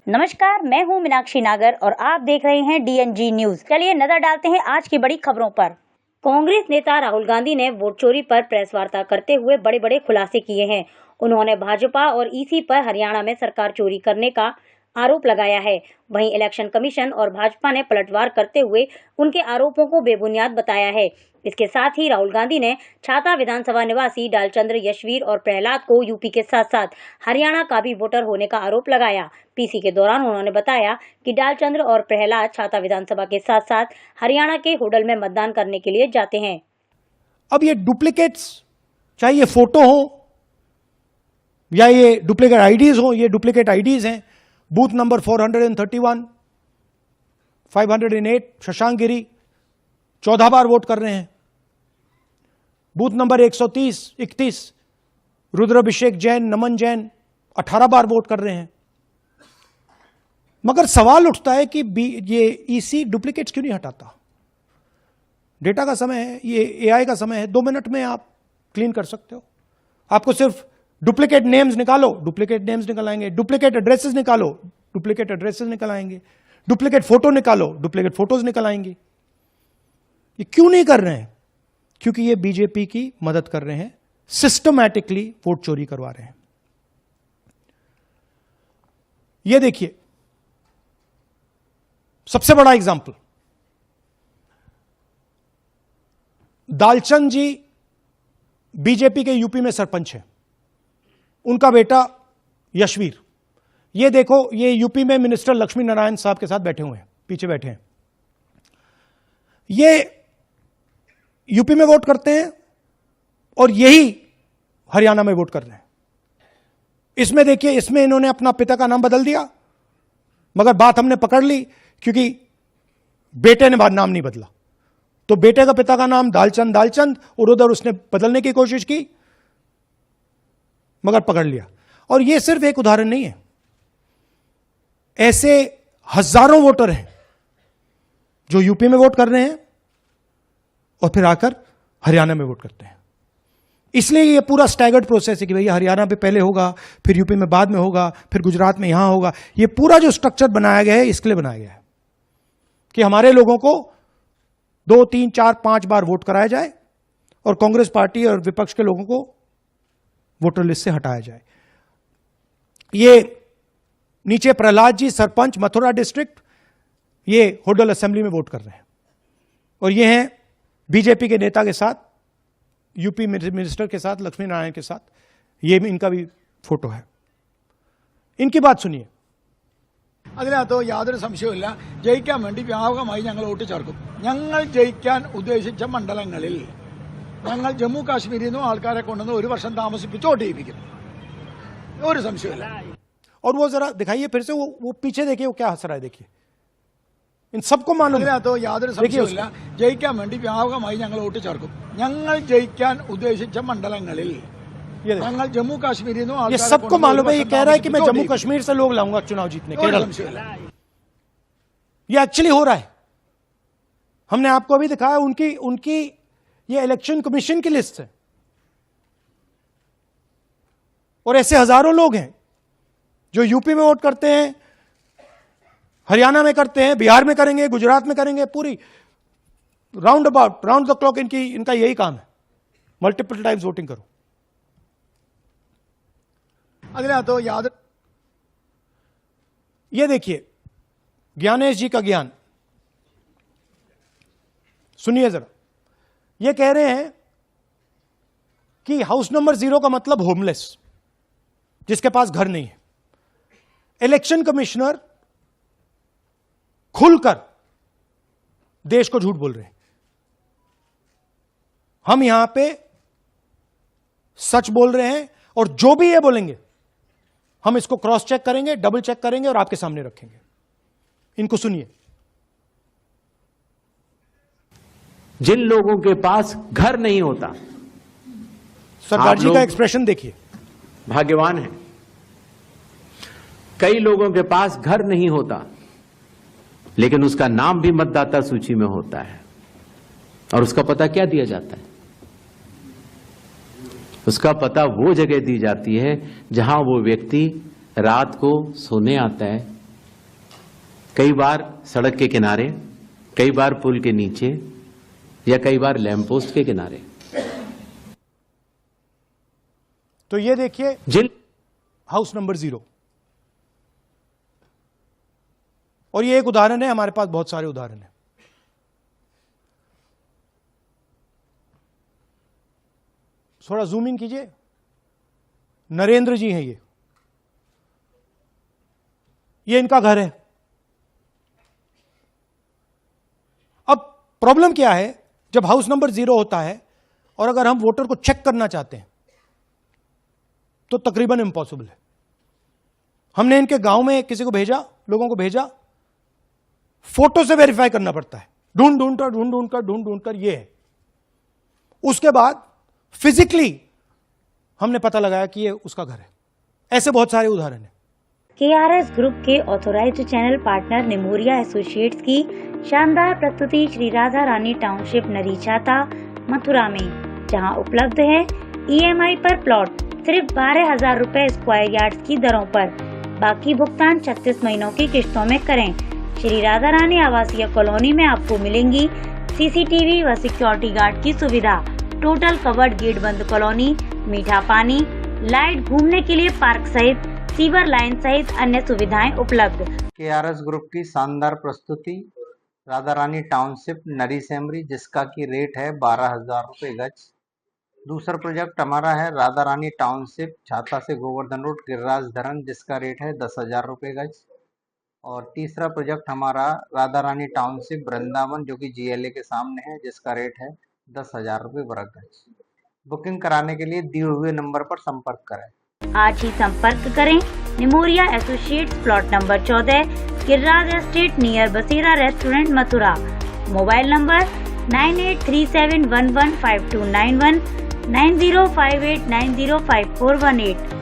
नमस्कार, मैं हूं मीनाक्षी नागर और आप देख रहे हैं DNG न्यूज। चलिए नजर डालते हैं आज की बड़ी खबरों पर। कांग्रेस नेता राहुल गांधी ने वोट चोरी पर प्रेस वार्ता करते हुए बड़े बड़े खुलासे किए हैं। उन्होंने भाजपा और EC पर हरियाणा में सरकार चोरी करने का आरोप लगाया है। वहीं इलेक्शन कमीशन और भाजपा ने पलटवार करते हुए उनके आरोपों को बेबुनियाद बताया है। इसके साथ ही राहुल गांधी ने छाता विधानसभा निवासी डालचंद्र, यशवीर और प्रहलाद को यूपी के साथ साथ हरियाणा का भी वोटर होने का आरोप लगाया। PC के दौरान उन्होंने बताया कि डालचंद्र और प्रहलाद छाता विधानसभा के साथ साथ हरियाणा के होडल में मतदान करने के लिए जाते हैं। अब ये डुप्लीकेट्स, चाहे ये फोटो हो या ये डुप्लीकेट आईडीज हो, ये डुप्लीकेट आईडीज हैं। बूथ नंबर 431, 508 शशांक गिरी 14 बार वोट कर रहे हैं। बूथ नंबर 130, 31 रुद्राभिषेक जैन, नमन जैन 18 बार वोट कर रहे हैं। मगर सवाल उठता है कि ये EC डुप्लीकेट्स क्यों नहीं हटाता? डेटा का समय है, ये AI का समय है, 2 मिनट में आप क्लीन कर सकते हो। आपको सिर्फ डुप्लीकेट नेम्स निकालो, डुप्लीकेट नेम्स निकल आएंगे। डुप्लीकेट एड्रेसेस निकालो, डुप्लीकेट एड्रेसेस निकल आएंगे। डुप्लीकेट फोटो निकालो, डुप्लीकेट फोटोज निकल आएंगे। ये क्यों नहीं कर रहे हैं? क्योंकि ये बीजेपी की मदद कर रहे हैं, सिस्टमैटिकली वोट चोरी करवा रहे हैं। ये देखिए, सबसे बड़ा एग्जाम्पल, दालचंद जी बीजेपी के यूपी में सरपंच है, उनका बेटा यशवीर। ये देखो, ये यूपी में मिनिस्टर लक्ष्मी नारायण साहब के साथ बैठे हुए हैं, पीछे बैठे हैं। ये यूपी में वोट करते हैं और यही हरियाणा में वोट कर रहे हैं। इसमें देखिए, इसमें इन्होंने अपना पिता का नाम बदल दिया, मगर बात हमने पकड़ ली क्योंकि बेटे ने नाम नहीं बदला। तो बेटे का पिता का नाम दालचंद और उधर उसने बदलने की कोशिश की, मगर पकड़ लिया। और यह सिर्फ एक उदाहरण नहीं है, ऐसे हजारों वोटर हैं जो यूपी में वोट कर रहे हैं और फिर आकर हरियाणा में वोट करते हैं। इसलिए यह पूरा स्टैगर्ड प्रोसेस है कि भैया हरियाणा पे पहले होगा, फिर यूपी में बाद में होगा, फिर गुजरात में यहां होगा। यह पूरा जो स्ट्रक्चर बनाया गया है, इसके लिए बनाया गया है कि हमारे लोगों को 2, 3, 4, 5 बार वोट कराया जाए और कांग्रेस पार्टी और विपक्ष के लोगों को वोटर लिस्ट से हटाया जाए। ये नीचे प्रहलाद जी, सरपंच मथुरा डिस्ट्रिक्ट, ये होडल असेंबली में वोट कर रहे हैं। और ये हैं बीजेपी के नेता के साथ, यूपी मिनिस्टर के साथ, लक्ष्मी नारायण के साथ। ये इनका भी फोटो है। इनकी बात सुनिए। അതിനകത്ത് യാതൊരു സംശയവുമില്ല, ജയിക്കാൻ വേണ്ടി വ്യാപകമായി ഞങ്ങൾ വോട്ട് ചേർക്കും. ഞങ്ങൾ ജയിക്കാൻ ഉദ്ദേശിച്ച മണ്ഡലങ്ങളിൽ ഞങ്ങൾ ജമ്മു കാശ്മീരിൽ നിന്നും ആൾക്കാരെ കൊണ്ടുവന്ന് 1 വർഷം താമസിപ്പിച്ച് വോട്ട് ചെയ്യിപ്പിക്കും. ഒരു സംശയമില്ല. और वो जरा दिखाइए फिर से, वो पीछे देखिए, वो क्या हंस रहा है, देखिए। इन सबको मालूम है। അതിനകത്ത് യാതൊരു സംശയവുമില്ല, ജയിക്കാൻ വേണ്ടി വ്യാപകമായി ഞങ്ങൾ വോട്ട് ചേർക്കും. ഞങ്ങൾ ജയിക്കാൻ ഉദ്ദേശിച്ച മണ്ഡലങ്ങളിൽ ഞങ്ങൾ ജമ്മു കാശ്മീരിൽ നിന്നും ये सबको मालूम है। ये कह रहा है कि मैं जम्मू कश्मीर से लोग लाऊंगा चुनाव जीतने, केरल। ये एक्चुअली हो रहा है। हमने आपको अभी दिखाया, उनकी ये इलेक्शन कमीशन की लिस्ट है। और ऐसे हजारों लोग हैं जो यूपी में वोट करते हैं, हरियाणा में करते हैं, बिहार में करेंगे, गुजरात में करेंगे। पूरी राउंड द क्लॉक इनका यही काम है, मल्टीपल टाइम्स वोटिंग करो। ये देखिए, ज्ञानेश जी का ज्ञान सुनिए जरा। ये कह रहे हैं कि हाउस नंबर 0 का मतलब होमलेस, जिसके पास घर नहीं है। इलेक्शन कमिश्नर खुलकर देश को झूठ बोल रहे हैं। हम यहां पे सच बोल रहे हैं और जो भी ये बोलेंगे हम इसको क्रॉस चेक करेंगे, डबल चेक करेंगे और आपके सामने रखेंगे। इनको सुनिए। जिन लोगों के पास घर नहीं होता, सरदार जी का एक्सप्रेशन देखिए, भाग्यवान है। कई लोगों के पास घर नहीं होता, लेकिन उसका नाम भी मतदाता सूची में होता है। और उसका पता क्या दिया जाता है? उसका पता वो जगह दी जाती है जहां वो व्यक्ति रात को सोने आता है, कई बार सड़क के किनारे, कई बार पुल के नीचे या कई बार लैंप पोस्ट के किनारे। तो ये देखिए जिन हाउस नंबर 0, और ये एक उदाहरण है, हमारे पास बहुत सारे उदाहरण हैं। थोड़ा जूम इन कीजिए। नरेंद्र जी हैं ये इनका घर है। अब प्रॉब्लम क्या है, जब हाउस नंबर 0 होता है और अगर हम वोटर को चेक करना चाहते हैं तो तकरीबन इम्पॉसिबल है। हमने इनके गांव में किसी को भेजा, लोगों को भेजा, फोटो से वेरीफाई करना पड़ता है, ढूंढ कर ये है। उसके बाद फिजिकली हमने पता लगाया कि ये उसका घर है। ऐसे बहुत सारे उदाहरण हैं। KRS ग्रुप के authorized channel partner Nimoria associates की शानदार प्रस्तुति श्री राधा रानी टाउनशिप नरीछाता मथुरा में, जहां उपलब्ध है EMI पर प्लॉट सिर्फ 12,000 रुपए स्क्वायर यार्ड की दरों पर। बाकी भुगतान 36 महीनों की किश्तों में करें। श्री राधा रानी आवासीय कॉलोनी में आपको मिलेंगी CCTV व सिक्योरिटी गार्ड की सुविधा, टोटल कवर्ड गेट बंद कॉलोनी, मीठा पानी, लाइट, घूमने के लिए पार्क सहित सीवर लाइन सहित अन्य सुविधाएं उपलब्ध। KRS ग्रुप की शानदार प्रस्तुति राधा रानी टाउनशिप नरीसेमरी, जिसका की रेट है 12,000 रुपये गज। दूसरा प्रोजेक्ट हमारा है राधा रानी टाउनशिप छाता से गोवर्धन रोड गिरिराज धरन, जिसका रेट है 10,000 रुपये गज। और तीसरा प्रोजेक्ट हमारा राधा रानी टाउनशिप वृंदावन, जो कि GLA के सामने है, जिसका रेट है 10,000 रुपये वर्ग गज। बुकिंग कराने के लिए दिए हुए नंबर पर संपर्क करें। आज ही संपर्क करें Nimoria associates, plot number 14, Giriraj estate near Basera restaurant Mathura. Mobile number 9837115291, 9058905418।